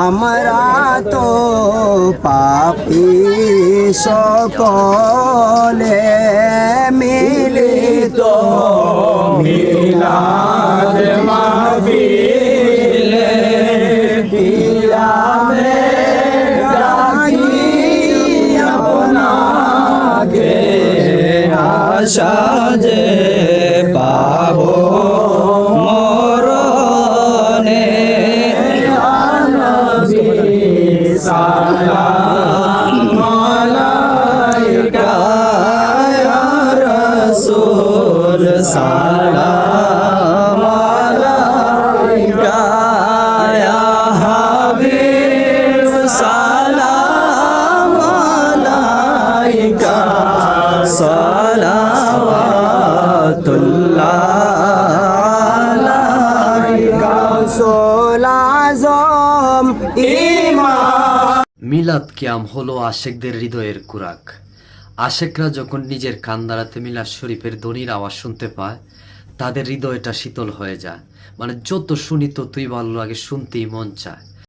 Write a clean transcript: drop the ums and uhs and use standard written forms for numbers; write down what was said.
আমরা তো পাপী সকলে মিলিত মিলাদ মাহফিলে পিয়ামে ডাকি আপনাকে আশা যে পাবো মরণে সালাম আলাইকা ইয়া রাসূল সালাম আলাইকা ইয়া হাবিব সালাম আলাইকা সালাওয়াতুল্লাহ আলাইকা রাসূল আযম ইমাম। মিলাদ কিয়াম হলো আশেকদের হৃদয়ের কুরাক। আশেকরা যখন নিজের কান দ্বারাতে মিলাদ শরীফের ধ্বনির আওয়াজ শুনতে পায়, তাদের হৃদয়টা শীতল হয়ে যায়। মানে যত শুনি ততই ভালো লাগে, শুনতেই মন চায়।